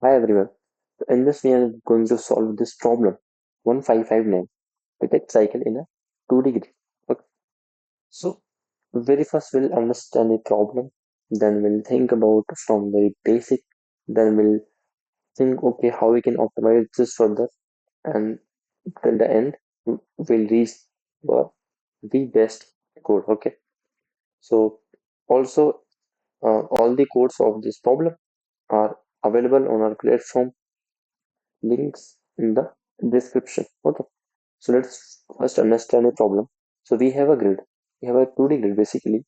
Hi everyone. So in this we are going to solve this problem 1559 detect cycle in a 2D grid. Okay. So very first we'll understand the problem, then we'll think about from very basic, then we'll think okay how we can optimize this further, and till the end we'll reach for the best code. Okay. So also all the codes of this problem are available on our platform, links in the description. Okay. So let's first understand the problem. So we have a grid. We have a 2D grid basically,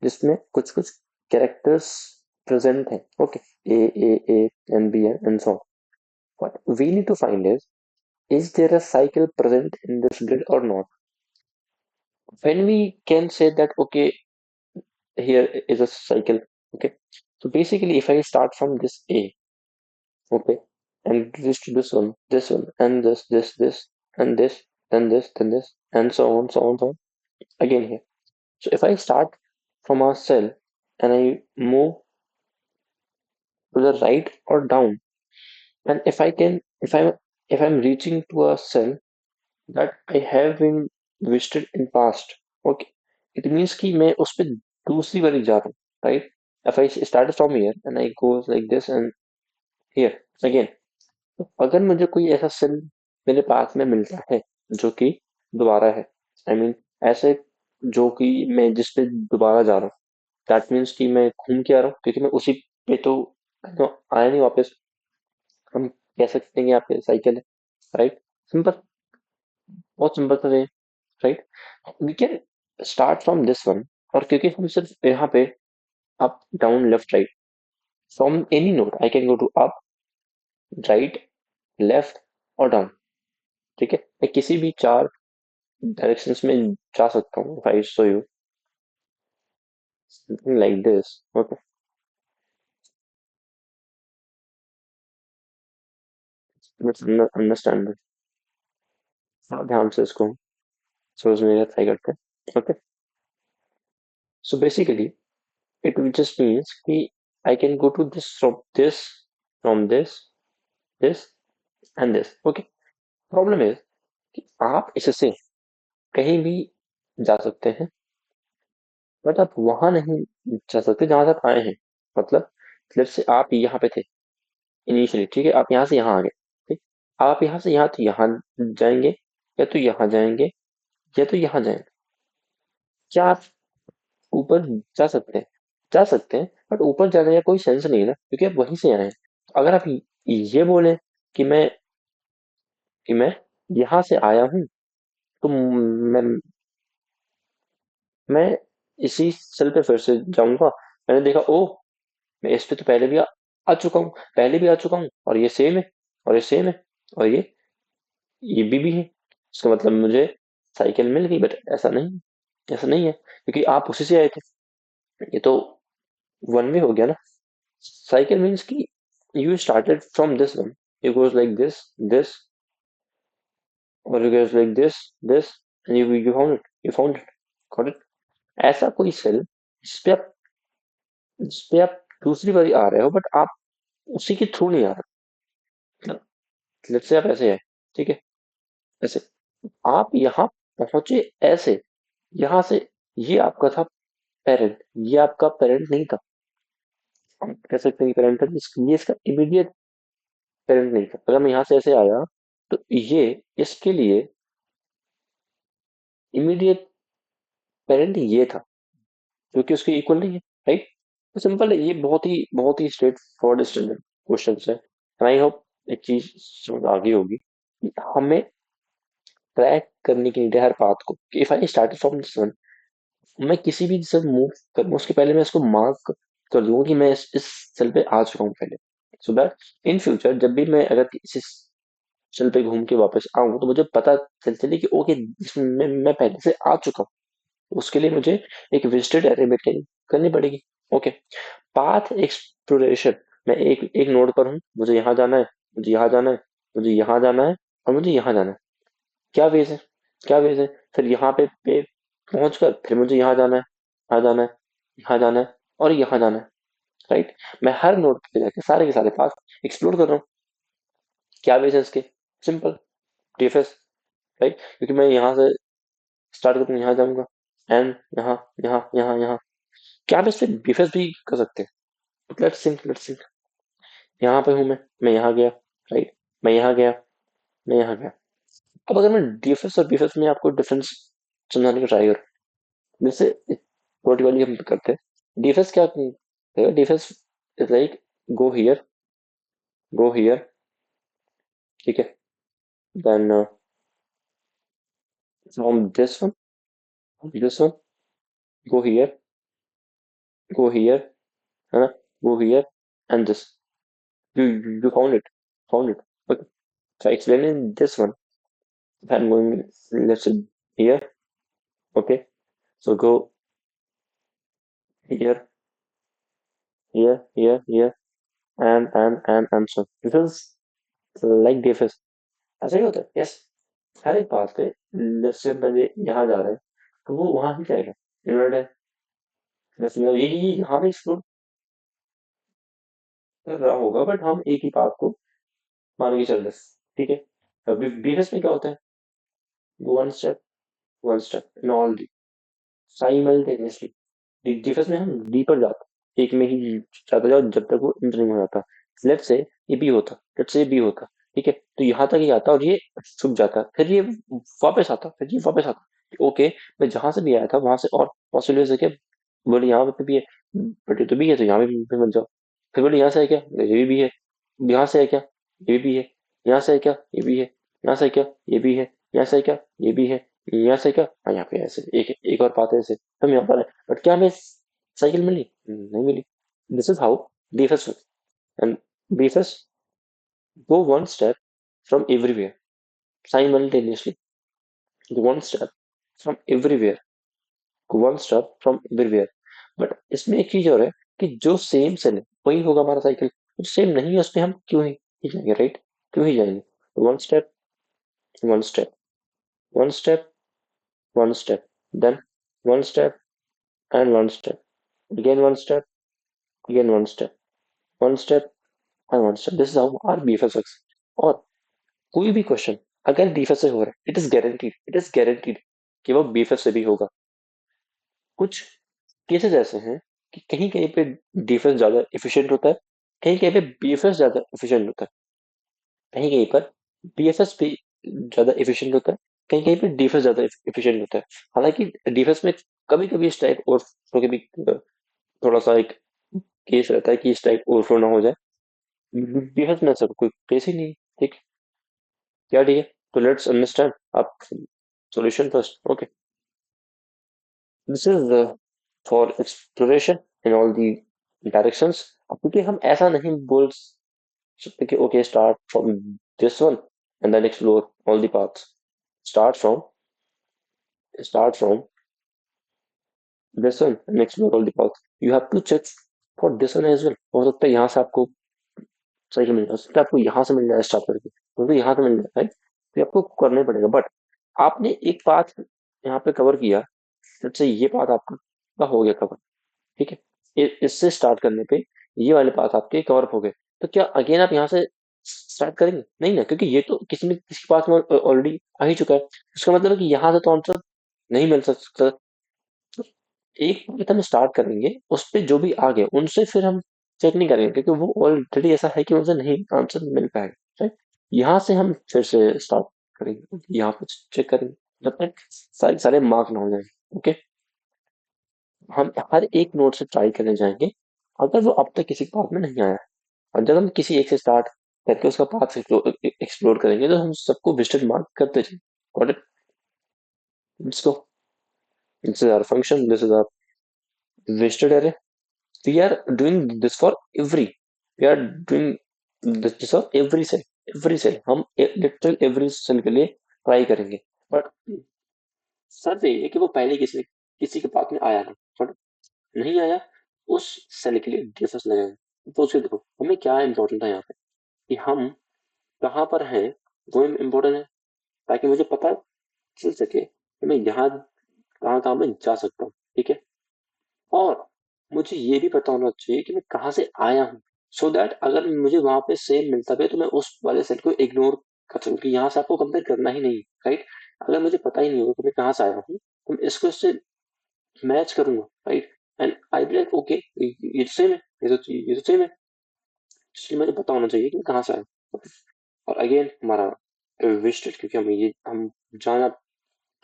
जिसमें कुछ कुछ characters present हैं. Okay. A, and B, and so on. What we need to find is there a cycle present in this grid or not? When we can say that, okay, here is a cycle. Okay. So basically, if I start from this A, okay, and this to this one, and this, and this, then this, and so on, so on, so on, again here. So if I start from a cell and I move to the right or down, and if I'm reaching to a cell that I have been visited in past, okay, it means कि मैं उस पे दूसरी बारी जा रहा हूँ, right? If I start from here and I go like this and here again, तो अगर मुझे कोई ऐसा सेल मेरे पास में मिलता है जो कि दोबारा है, आई I मीन ऐसे जो कि मैं जिस पे दोबारा जा रहा हूँ, दैट मीन्स कि मैं घूम के आ रहा हूँ क्योंकि मैं उसी पे तो आया नहीं वापस। हम कह सकते हैं कि आपके साइकिल है, राइट? सिंपल, बहुत सिंपल सा way, right? We can start from this one, और क्योंकि हम सिर्फ यहाँ पे up down left right, from any node I can go to up, right, left और डाउन। ठीक है, मैं किसी भी चार डायरेक्शंस में जा सकता हूँ। If I show you something like this, okay, let's understand this. ध्यान से इसको समझने का ट्राई करते हैं। Okay, so basically it will just means कि I can go to this, from this and this. Okay. Problem is कि आप इससे कहीं भी जा सकते हैं, बट आप वहां नहीं जा सकते जहां से आप आए हैं। मतलब लेट्स से आप यहाँ पे थे इनिशियली, ठीक है, आप यहाँ से यहाँ आ गए, ठीक, आप यहाँ से यहाँ तो यहाँ जाएंगे, या तो यहाँ जाएंगे, या तो यहाँ जाएंगे। क्या आप ऊपर जा सकते हैं? जा सकते हैं, बट ऊपर जाने का कोई सेंस नहीं है ना, क्योंकि आप वहीं से आए हैं। अगर आप ये बोले कि मैं यहाँ से आया हूँ, तो मैं इसी सेल पे फिर से जाऊंगा। मैंने देखा, ओह, मैं इस पे तो पहले भी आ चुका हूँ, पहले भी आ चुका हूँ, और ये सेम है, और ये सेम है, और ये भी है। इसका मतलब मुझे साइकिल मिल गई, बट ऐसा नहीं है, क्योंकि आप उसी से आए थे। ये तो वन वे हो गया ना। साइकिल मीन्स कि you started from this one, it goes like this, or it goes like this, and you found it, got it? ऐसा कोई सेल जिस पे आप दूसरी बारी आ रहे हो, बट आप उसी के थ्रू नहीं आ रहे। लेट्स से आप ऐसे है, ठीक है, ऐसे आप यहाँ पहुंचे ऐसे, यहाँ से, ये आपका था पेरेंट, ये आपका पेरेंट नहीं था। हम कह सकते हैं कि पेरेंट था, ये इसका इमीडिएट पेरेंट नहीं था। अगर मैं यहाँ से ऐसे आया, तो ये इसके लिए इमीडिएट पेरेंट ये था, जो कि उसके इक्वल नहीं है, राइट? तो सिंपल है, ये बहुत ही स्ट्रेट फॉरवर्ड स्टैंडर्ड क्वेश्चन है। एंड आई होप एक चीज समझ आ गई होगी कि हमें ट्रैक करने के लिए हर पाथ को, कि if I start from this one, मैं किसी भी से मूव करूँ उसके पहले मैं इसको मार्क कर दूंगा कि मैं इस सेल पे आ चुका हूँ पहले, सो दैट इन फ्यूचर जब भी मैं अगर इस सेल पे घूम के वापस आऊं, तो मुझे पता चले कि ओके, इसमें मैं पहले से आ चुका हूँ। उसके लिए मुझे एक विजिटेड एरे मेंटेन करनी पड़ेगी। ओके, पाथ एक्सप्लोरेशन, मैं एक एक नोड पर हूँ, मुझे यहाँ जाना है, मुझे यहाँ जाना है, मुझे यहाँ जाना है, और मुझे यहाँ जाना है। क्या वेज है? क्या वेज है? फिर यहाँ पे पहुंच कर फिर मुझे यहाँ जाना है, यहाँ जाना है, यहाँ जाना है, और यहाँ जाना है। राइट। मैं हर नोड पे जाके सारे के सारे पाथ एक्सप्लोर कर रहा हूँ। क्या बेस है इसके? Simple, DFS, right. क्योंकि मैं यहाँ से स्टार्ट करता हूँ, यहाँ जाऊंगा एंड यहाँ यहाँ यहाँ यहाँ, क्या बेस पे डीएफएस भी कर सकते हैं। लेट्स सिंक, यहाँ पे हूँ मैं यहाँ गया, राइट। मैं यहाँ गया, मैं यहाँ गया। अब अगर मैं डीएफएस और बीएफएस में आपको डिफरेंस समझाने का ट्राई करूँ, जैसे वर्टिकली हम करते हैं, डीएफएस क्या है? DFS is like go here, go here, ठीक है, then from this one go here, go here, है ना, go here and this, you you found it okay. So I explain in this one, if I'm going, let's say here, okay, so go here, here and so this is like DFS, ऐसा ही होता है, yes. हर एक बात पे let's say पहले यहाँ जा रहे हैं तो वो वहां ही जाएगा, इन्वर्ट है, जैसे यही यहाँ पे एक्सप्लोर कर रहा होगा, बट हम एक ही बात को मान के चल रहे हैं, ठीक है। अभी DFS में क्या होता है? One step in all simultaneously. Defence में हम डी पर जाते, एक में ही जाता जाओ जब तक वो इंटर नहीं हो जाता। लेट्स से ये बी होता, लेट्स से बी होता, ठीक है, तो यहाँ तक ही आता और ये छुप जाता, फिर ये वापस आता, फिर ये वापस आता। ओके, मैं जहां से भी आया था वहां से और पॉसिबल है क्या? बोले यहाँ पे भी है, बट ये तो भी है, तो यहाँ पे मत जाओ। फिर बोले यहाँ से है क्या? ये भी है। यहाँ से है क्या? ये भी है। यहाँ से है क्या? ये भी है। यहाँ से है क्या? ये भी है। यहाँ से है क्या? ये भी है। यहाँ से क्या? हाँ, यहाँ पे ऐसे एक एक और बात है ऐसे, हम यहाँ पर है। बट क्या हमें साइकिल मिली? नहीं मिली। This is how BFS work. And BFS go one step from everywhere simultaneously, one step from everywhere, one step from everywhere। But इसमें एक चीज और है कि जो सेम सेल है वही होगा हमारा साइकिल, जो सेम नहीं है उसमें हम क्यों ही जाएंगे, राइट? क्यों ही जाएंगे? One step, one step, one step, one step, then one step and one step, again one step, again one step, one step and one step। This is how our BFS works. और कोई भी question अगर BFS से हो रहा है, it is guaranteed कि वो बीएफएस से भी होगा। कुछ केसेस ऐसे हैं कि कहीं कहीं पे डीएफएस ज्यादा एफिशिएंट होता है, कहीं कहीं पे बीएफएस ज्यादा एफिशिएंट होता है, कहीं कहीं पर बीएफएस भी ज्यादा एफिशिएंट होता है, कहीं कहीं पे डीएफएस ज्यादा एफिशिएंट होता है। हालांकि डीएफएस में कभी कभी इस टाइप और के भी थोड़ा सा एक केस रहता है कि इस टाइप ओवरफ्लो ना हो जाए। बीएफएस में ऐसा कोई केस ही नहीं है, ठीक है, क्या, ठीक है। तो लेट्स अंडरस्टैंड आप solution first, okay. This is for exploration in all the directions. अब क्योंकि हम ऐसा नहीं बोल सकते कि okay start from this one and then explore all the paths. Start from start from this one and explore all the paths. You have to check for this one as well. हो सकता है यहाँ से आपको सही मिल जाए, हो सकता है आपको यहाँ से मिल जाए स्टार्ट करके, क्योंकि यहाँ से मिल जाए, राइट। तो आपको करना ही पड़ेगा। बट आपने एक पाथ यहाँ पे कवर किया, लेट्स से ये पाथ आपका हो गया कवर, ठीक है। इससे स्टार्ट करने पे ये वाले पास आपके कवर अप हो गए, तो क्या अगेन आप यहाँ से स्टार्ट करेंगे? नहीं ना, क्योंकि ये तो किसी न किसी के पास में ऑलरेडी आ ही चुका है। इसका मतलब है कि यहाँ से तो आंसर नहीं मिल सकता। तो एक बार हम स्टार्ट करेंगे, उस पे जो भी आ गए उनसे फिर हम चेक नहीं करेंगे, क्योंकि वो ऑलरेडी ऐसा है कि उनसे नहीं आंसर मिल पाएगा, राइट। यहाँ से हम फिर से स्टार्ट करेंगे, यहाँ पे चेक करेंगे जब तक सारे सारे मार्क ना हो जाए, ओके। हम हर एक नोड से ट्राई करने जाएंगे, अगर वो अब तक किसी पाथ में नहीं आया है, और जब हम किसी एक से स्टार्ट करके उसका पाथ एक्सप्लोर करेंगे, तो हम सबको विजिटेड मार्क करते जाएंगे। Got it? Let's go. This is our function, this is our visited array. We are doing this for every, we are doing this for every cell हम literal every cell के लिए try करेंगे। But sir ये है कि वो पहले किसी के पाथ में आया नहीं, बट नहीं आया, उस सेल के लिए डिफरेंस लगेगा। तो उसके देखो हमें क्या इंपॉर्टेंट है यहाँ पे, कि हम कहाँ पर हैं, वो इम्पोर्टेंट है, ताकि मुझे पता चल सके कि मैं यहाँ कहाँ कहाँ मैं जा सकता हूँ, ठीक है। और मुझे ये भी पता होना चाहिए कि मैं कहाँ से आया हूँ, सो दैट अगर मुझे वहां पे सेम मिलता भी है तो मैं उस वाले सेल को इग्नोर कर सकूँ कि यहाँ से आपको कंपेयर करना ही नहीं, राइट। अगर मुझे पता ही नहीं होगा कि मैं कहाँ से आया हूँ तो मैं इसको इससे मैच करूंगा, right. And I be like okay, ये तो सेम है, ये तो सेम है, इसलिए मुझे पता होना चाहिए कि मैं कहाँ से आया हूँ। और अगेन हमारा विजिटेड, क्योंकि हम जहाँ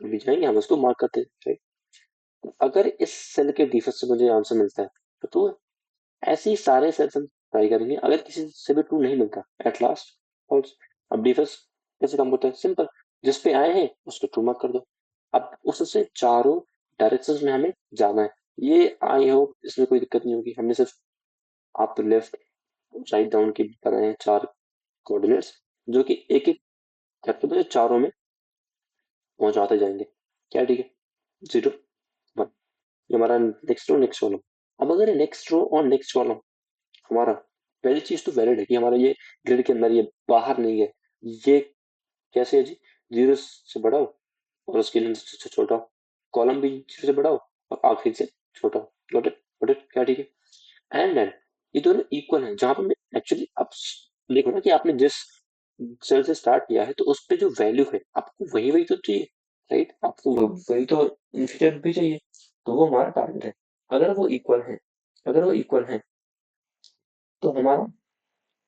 भी जाएंगे हम उसको मार्क करते हैं, राइट। अगर इस सेल के डिफेक्ट से मुझे आंसर मिलता है तो ट्रू है। ऐसे ही सारे सेल्स हम ट्राई करेंगे, अगर किसी से भी ट्रू नहीं मिलता एट लास्ट फॉल्स। अब डिफेक्ट कैसे काम होता है, सिंपल, जिस पे आए हैं उसको ट्रू मार्क कर दो। अब उससे चारों डायरेक्शंस में हमें जाना है। ये आई होप इसमें कोई दिक्कत नहीं होगी। हमने सिर्फ आप लेफ्ट राइट डाउन के बनाए हैं चार कोऑर्डिनेट्स, जो कि एक एक करते हुए चारों में पहुंचाते जाएंगे। क्या ठीक है, 0 1, ये हमारा नेक्स्ट रो। अब अगर नेक्स्ट रो और नेक्स्ट कॉलम हमारा, पहली चीज तो वैलिड है कि हमारा ये ग्रिड के अंदर, ये बाहर नहीं है। ये कैसे है जी, 0 से बड़ा हो और उसके लेंथ से छोटा हो, कॉलम भी 0 से बड़ा हो और आखिरी से छोटा हो। गॉट इट, क्या ठीक है। एंड देन ये दोनों इक्वल हैं, जहां पर मैं एक्चुअली आप देखो ना कि आपने जिस सेल से स्टार्ट किया है तो उस पे जो वैल्यू है आपको वही वही तो चाहिए, राइट। आपको वही तो इंफिनिट भी चाहिए, तो वो हमारा टारगेट है। अगर वो इक्वल है, अगर वो इक्वल है तो हमारा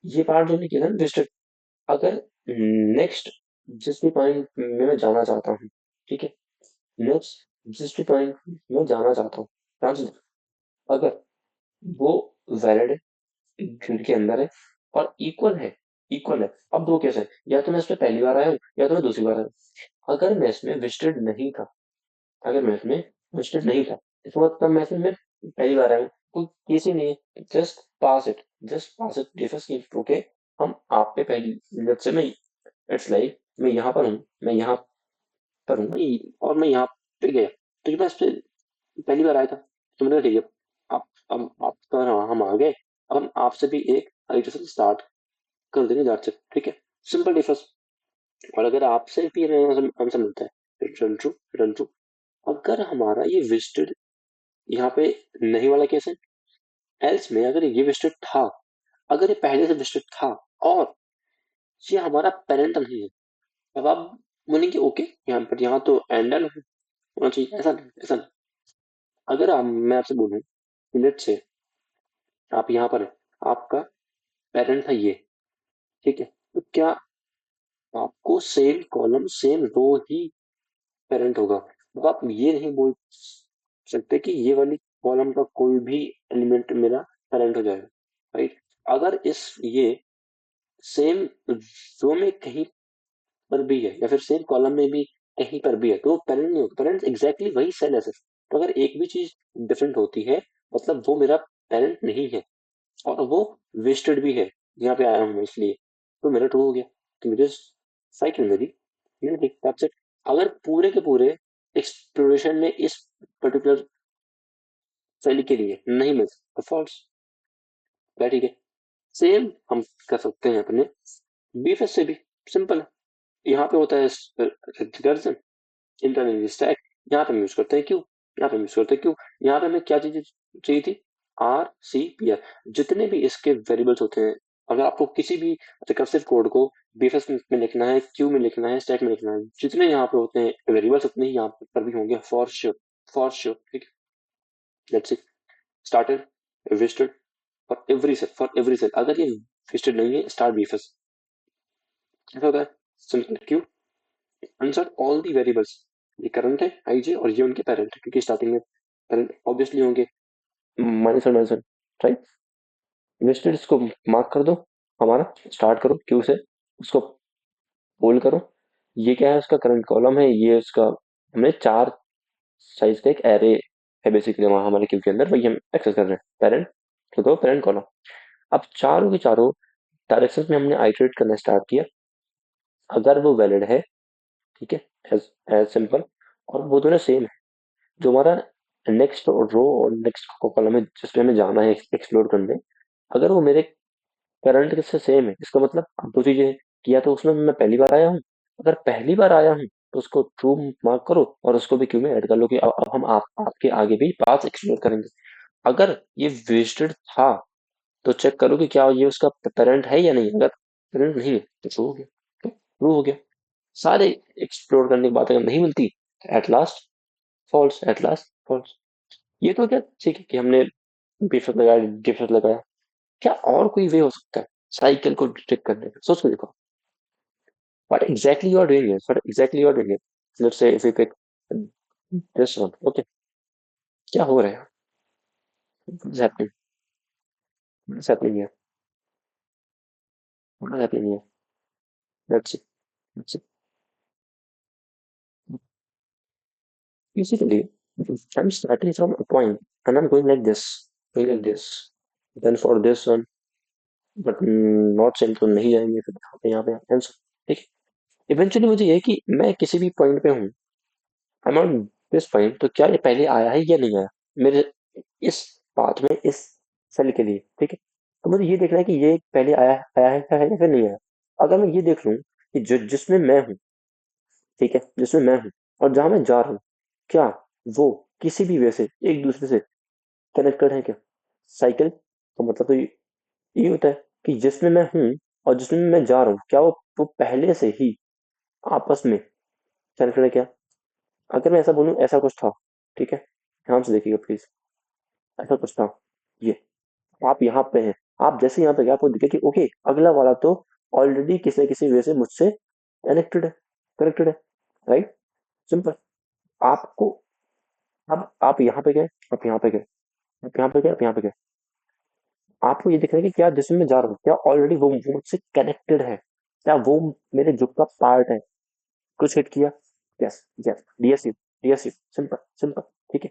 ये पार्ट जो हमने किया था ना डिस्ट्रिक्ट, अगर नेक्स्ट जिस भी पॉइंट में मैं जाना चाहता हूँ, ठीक है, नेक्स्ट जिस भी पॉइंट में जाना चाहता हूँ, ध्यान से देखो, अगर वो वैलिड है, ग्रिड के अंदर है और इक्वल है। अब दो केस है, या तो मैं इस पे पहली बार आया हूँ या तो मैं दूसरी बार आया हूँ। अगर मैं इसमें विजिटेड नहीं था, अगर मैं इसमें विजिटेड नहीं था, इसका मतलब मैं इसमें मैं पहली बार आया हूँ, कोई केस ही नहीं है, जस्ट पास इट डिफर्स की ओके। हम आप पे पहली, लेट्स से मैं, इट्स लाइक मैं यहाँ पर हूँ, मैं यहाँ पर हूँ और मैं यहाँ पे गया, तो ये बस पहली बार आया था तो मैंने कहा ठीक है, आप अब आप तो हम आ गए, अब हम आपसे भी एक इटरेशन स्टार्ट कर देंगे दैट्स इट, ठीक है, सिंपल डिफरेंस। और अगर आपसे भी आंसर मिलता है, रिटर्न ट्रू, रिटर्न ट्रू। अगर हमारा ये विजिटेड यहाँ पे नहीं वाला केस है, एल्स में अगर ये विजिटेड था, अगर ये पहले से विजिटेड था और ये हमारा पेरेंट नहीं है, अब आप बोलेंगे ओके यहाँ पर, यहाँ तो एंडल होना चाहिए, ऐसा नहीं, ऐसा नहीं। अगर मैं आपसे बोलूँ लेट से आप यहाँ पर हैं, आपका पेरेंट था ये, ठीक है, तो क्या आपको सेम कॉलम सेम रो ही पेरेंट होगा। अब आप ये नहीं बोल सकते कि ये वाली कॉलम का कोई भी एलिमेंट मेरा पेरेंट हो जाएगा, राइट। अगर इस ये सेम रो में कहीं पर भी है या फिर सेम कॉलम में भी कहीं पर भी है तो वो पेरेंट नहीं होगा, पेरेंट एग्जैक्टली वही सेल है सिर्फ। तो अगर एक भी चीज डिफरेंट होती है मतलब वो मेरा पेरेंट नहीं है और वो वेस्टेड भी है, यहाँ पे आया हूँ मैं इसलिए, तो मेरा ट्रू हो गया। तो मुझे साइकिल मेरी मिल गई, दैट्स इट। अगर पूरे के पूरे एक्सप्लोरेशन में इस पर्टिकुलर सेल के लिए नहीं मिल तो फॉल्स, क्या ठीक है। सेम हम कर सकते हैं अपने बीएफएस से भी, सिंपल है। यहाँ पे होता है रिकर्जन, इंटरनल स्टैक, यहाँ पे हम यूज करते हैं क्यों, यहाँ पे हम यूज करते हैं क्यों। यहाँ पे हमें क्या चीज चाहिए थी, आर सी पी आर, जितने भी इसके वेरिएबल्स होते हैं। अगर आपको किसी भी रिकर्सिव कोड को बीएफएस में लिखना है, क्यू में लिखना है, स्टैक में लिखना है, जितने यहाँ पे होते हैं वेरिएबल्स उतने ही यहाँ पर भी होंगे, फॉर श्योर, फॉर श्योर, ठीक है। Let's see, started, visited, for every cell अगर ये विजिटेड नहीं है स्टार्ट बीएफएस, ऐसा होता है। Simple Q insert all the variables, ये करंट है आईजे और ये उनके पेरेंट है क्योंकि स्टार्टिंग में पेरेंट ऑब्वियसली होंगे, minus one minus one, right. Invested इसको मार्क कर दो, हमारा स्टार्ट करो क्यू से, उसको होल्ड करो। ये क्या है, उसका करंट कॉलम है, ये उसका, हमने चार साइज का एक एरे है बेसिकली वहां हमारे क्यू के अंदर, वही हम एक्सेस कर रहे हैं, पेरेंट तो दो पेरेंट कॉलम। अब चारों के चारों डायरेक्शन में हमने आइटरेट करना स्टार्ट किया, अगर वो वैलिड है, ठीक है, एज एज सिंपल, और वो दोनों सेम है, जो हमारा नेक्स्ट रो और नेक्स्ट कॉलम है जिसमें हमें जाना है एक्सप्लोर करने, अगर वो मेरे करंट से सेम है, इसका मतलब अब दो चीजें हैं, किया तो उसमें मैं पहली बार आया हूँ, अगर पहली बार आया हूँ तो उसको ट्रू मार्क करो और उसको भी क्यू में ऐड कर लो कि अब हम आपके आगे भी पाथ एक्सप्लोर करेंगे। अगर ये वेस्टेड था तो चेक करो कि क्या ये उसका पेरेंट है या नहीं। अगर पेरेंट नहीं है तो ट्रू हो गया, ट्रू हो गया। सारे एक्सप्लोर करने की बात अगर नहीं मिलती, at last false, at last false. ये तो क्या ठीक है कि हमने बेशक लगाया, डिफरेंस लगाया। क्या और कोई वे हो सकता है साइकिल को डिटेक्ट करने का? सोच के देखो, what exactly you are doing here, what exactly you are doing here. Let's say if we pick this one, okay, क्या हो रहा है? What is happening? What is happening here? What is happening here? Let's see. Let's see. Basically, I'm starting from a point and I'm going like this. Then for this one, but not same तो नहीं जाएंगे फिर यहाँ पे answer. ठीक है, eventually मुझे ये है कि मैं किसी भी पॉइंट पे हूँ, I am on this point, तो क्या ये पहले आया है या नहीं आया मेरे इस पाथ में, इस सेल के लिए। ठीक है, तो मुझे ये देखना है कि ये पहले आया है या फिर नहीं आया। अगर मैं ये देख लूँ कि जिसमें मैं हूँ, ठीक है, जिसमें मैं हूँ और जहां मैं जा रहा हूँ, क्या वो किसी भी वे से एक दूसरे से कनेक्टेड है क्या? साइकिल तो मतलब तो ये होता है कि जिसमें मैं हूँ और जिसमें मैं जा रहा हूँ, क्या वो पहले से ही आपस में कनेक्टेड है क्या? अगर मैं ऐसा बोलूँ, ऐसा कुछ था, ठीक है, ध्यान से देखिएगा प्लीज, ऐसा कुछ था, ये आप यहाँ पे हैं, आप जैसे यहाँ पे गए आपको दिखे कि ओके अगला वाला तो ऑलरेडी किसी न किसी वे से मुझसे कनेक्टेड है, राइट, सिंपल। आपको अब आप यहाँ पे गए, आप यहाँ पे गए, आप यहाँ पे गए, आप यहाँ पे गए, आपको ये दिख रहा है कि क्या जिसमें मैं जा रहा हूँ, क्या ऑलरेडी वो मुझसे कनेक्टेड है, क्या वो मेरे जुग का पार्ट है? कुछ हिट किया, yes yes, DSU, DSU, simple simple. ठीक है,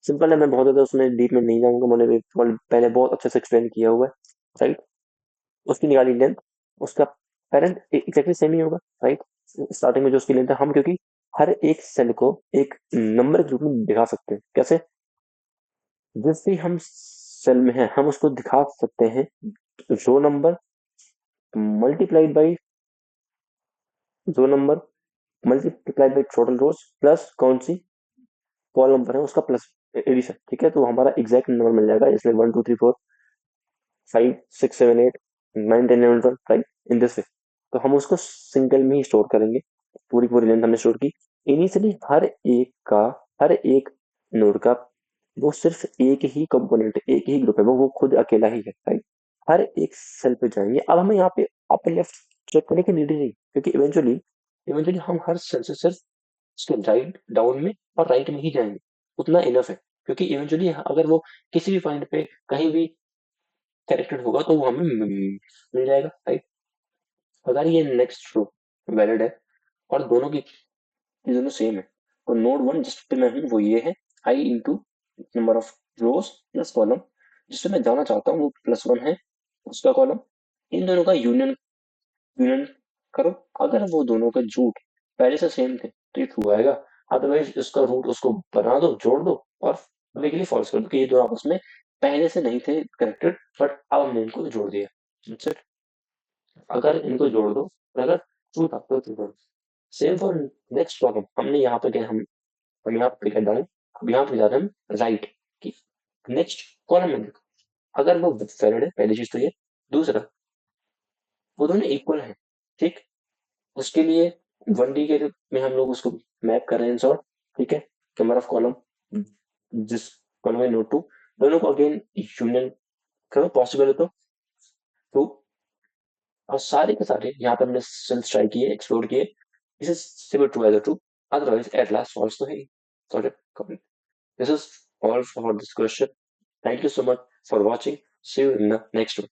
सिंपल है, मैं बहुत ज्यादा उसमें डीप में नहीं जाऊंगा, मैंने भी पहले बहुत अच्छे से एक्सप्लेन किया हुआ है, राइट। उसकी निकाली लेंथ, उसका पेरेंट एग्जैक्टली सेम ही होगा, राइट। स्टार्टिंग में जो उसकी लेंथ है, हम क्योंकि हर एक सेल को एक नंबर के रूप में दिखा सकते हैं, कैसे? जिस भी हम सेल में है हम उसको दिखा सकते हैं row number multiplied by row number multiplied by total rows plus कौन सी कॉलम नंबर है उसका प्लस एडिशन। ठीक है, तो हमारा एग्जैक्ट नंबर मिल जाएगा, इसलिए 1 2 3 4 5 6 7 8 9 10 11 12, राइट, इन दिस वे। तो हम उसको सिंगल में ही स्टोर करेंगे, पूरी पूरी लेंथ हमने स्टोर की। इनिशियली हर एक नोड का वो सिर्फ एक ही कंपोनेंट, एक ही ग्रुप है, वो खुद अकेला ही है, राइट। हर एक सेल पे जाएंगे, अब हमें यहाँ पे अप लेफ्ट चेक करने की नीड ही नहीं, क्योंकि इवेंचुअली इवेंचुअली हम हर सेल से सिर्फ उसके राइट डाउन में और राइट में ही जाएंगे, उतना इनफ है। क्योंकि इवेंचुअली अगर वो किसी भी पॉइंट पे कहीं भी करेक्टेड होगा तो वो हमें मिल जाएगा, राइट। अगर ये नेक्स्ट रो वैलिड है और दोनों सेम है, तो नोड वन जिस पे मैं हूँ वो ये है, I into number of rows plus column, जिससे मैं जाना चाहता हूँ वो +1 है, उसका कॉलम। इन दोनों का यूनियन करो, अगर वो दोनों का जूट पहले से सेम थे तो ये ट्रू आएगा, अदरवाइज इसका रूट उसको बना दो, जोड़ दो और बेसिकली फॉल्स कर दो कि ये दोनों आपस में पहले से नहीं थे कनेक्टेड, बट अब हमने इनको जोड़ दिया। That's it. अगर इनको जोड़ दो और अगर ट्रू था तो ट्रू करो। सेम फॉर नेक्स्ट प्रॉब्लम, हमने यहाँ पे गए, हम यहाँ पे गए डाउन, अब यहाँ पे जा रहे हैं हम राइट की नेक्स्ट कॉलम में देखो, अगर वो वैलिड है, पहली चीज तो ये। दूसरा, वो दोनों इक्वल है, ठीक, उसके लिए 1D के रूप में हम लोग उसको मैप कर रहे हैं सॉर्ट। ठीक है, नंबर ऑफ कॉलम जिस कॉलम में नोट टू, दोनों को अगेन यूनियन करो, पॉसिबल है तो। और सारे के सारे यहाँ पर हमने सेल्स ट्राई किए, एक्सप्लोर किए, this is similar to edge true, otherwise at last false तो है ही। Sort it complete. This is all for this question. Thank you so much for watching, see you in the next one.